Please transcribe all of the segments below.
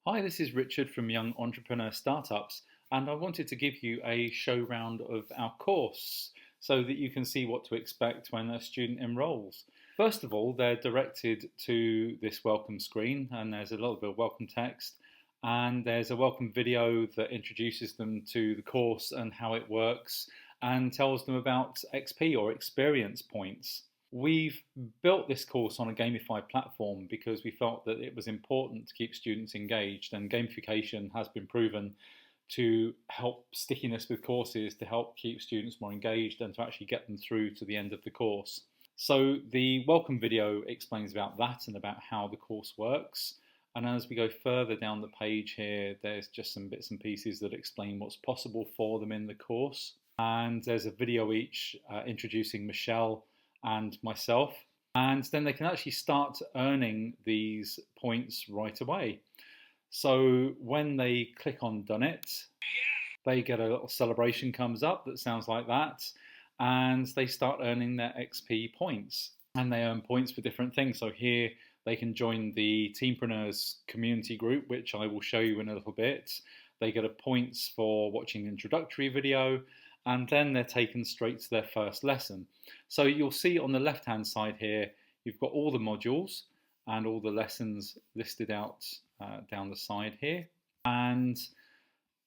Hi, this is Richard from Young Entrepreneur Startups, and I wanted to give you a show round of our course so that you can see what to expect when a student enrolls. First of all, they're directed to this welcome screen, and there's a little bit of welcome text, and there's a welcome video that introduces them to the course and how it works, and tells them about XP or experience points. We've built this course on a gamified platform because we felt that it was important to keep students engaged, and gamification has been proven to help stickiness with courses, to help keep students more engaged and to actually get them through to the end of the course. So the welcome video explains about that and about how the course works. And as we go further down the page here, there's just some bits and pieces that explain what's possible for them in the course. And there's a video each introducing Michelle and myself, and then they can actually start earning these points right away. So when they click on Done It, they get a little celebration comes up that sounds like that, and they start earning their XP points, and they earn points for different things. So here they can join the Teenpreneurs community group, which I will show you in a little bit. They get a points for watching the introductory video, and then they're taken straight to their first lesson. So you'll see on the left hand side here, you've got all the modules and all the lessons listed out down the side here. And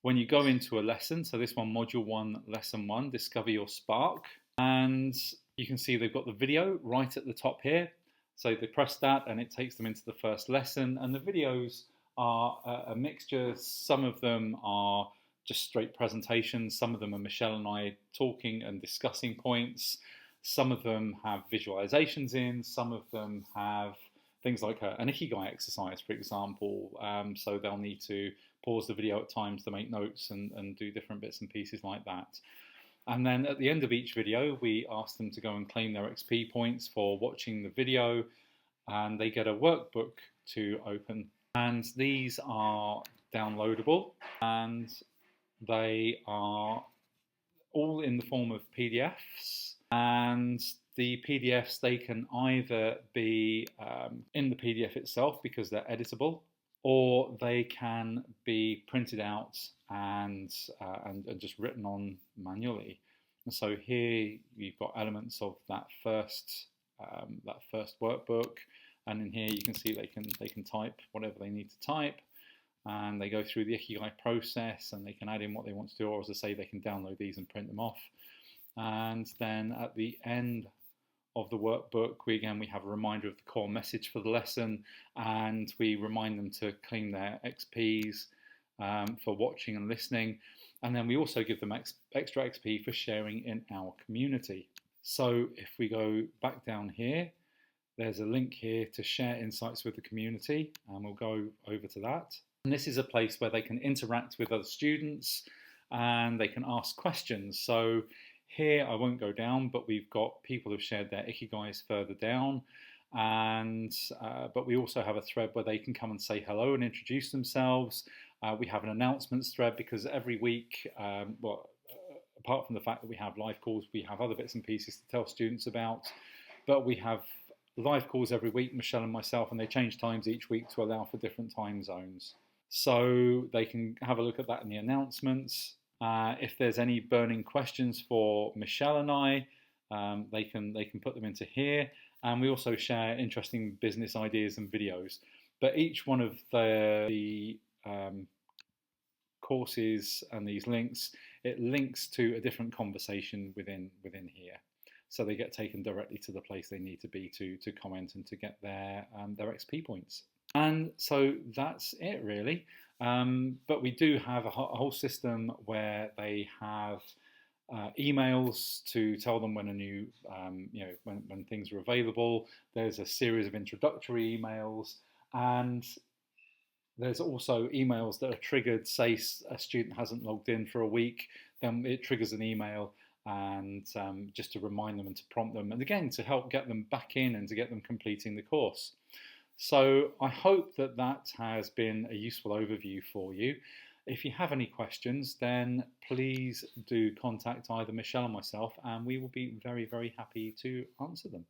when you go into a lesson, so this one, module 1, lesson 1, discover your spark, and you can see they've got the video right at the top here. So they press that and it takes them into the first lesson, and the videos are a mixture. Some of them are just straight presentations. Some of them are Michelle and I talking and discussing points. Some of them have visualizations in. Some of them have things like an ikigai exercise, for example. So they'll need to pause the video at times to make notes and do different bits and pieces like that. And then at the end of each video, we ask them to go and claim their XP points for watching the video, and they get a workbook to open. And these are downloadable, and they are all in the form of PDFs, and the PDFs, they can either be in the PDF itself because they're editable, or they can be printed out and just written on manually. And so here you've got elements of that first workbook, and in here you can see they can type whatever they need to type. And they go through the ikigai process, and they can add in what they want to do, or as I say, they can download these and print them off. And then at the end of the workbook, we have a reminder of the core message for the lesson, and we remind them to claim their XPs for watching and listening. And then we also give them extra XP for sharing in our community. So if we go back down here, there's a link here to share insights with the community, and we'll go over to that. And this is a place where they can interact with other students and they can ask questions. So here I won't go down, but we've got people who've shared their ikigais further down. And but we also have a thread where they can come and say hello and introduce themselves. We have an announcements thread because every week, apart from the fact that we have live calls, we have other bits and pieces to tell students about. But we have live calls every week, Michelle and myself, and they change times each week to allow for different time zones. So they can have a look at that in the announcements. If there's any burning questions for Michelle and I, they can put them into here. And we also share interesting business ideas and videos. But each one of the courses and these links, it links to a different conversation within here. So they get taken directly to the place they need to be to comment and to get their XP points. And so that's it really. But we do have a whole system where they have emails to tell them when a new, when things are available. There's a series of introductory emails, and there's also emails that are triggered. Say a student hasn't logged in for a week, then it triggers an email, and just to remind them and to prompt them, and again to help get them back in and to get them completing the course. So I hope that that has been a useful overview for you. If you have any questions, then please do contact either Michelle or myself, and we will be very, very happy to answer them.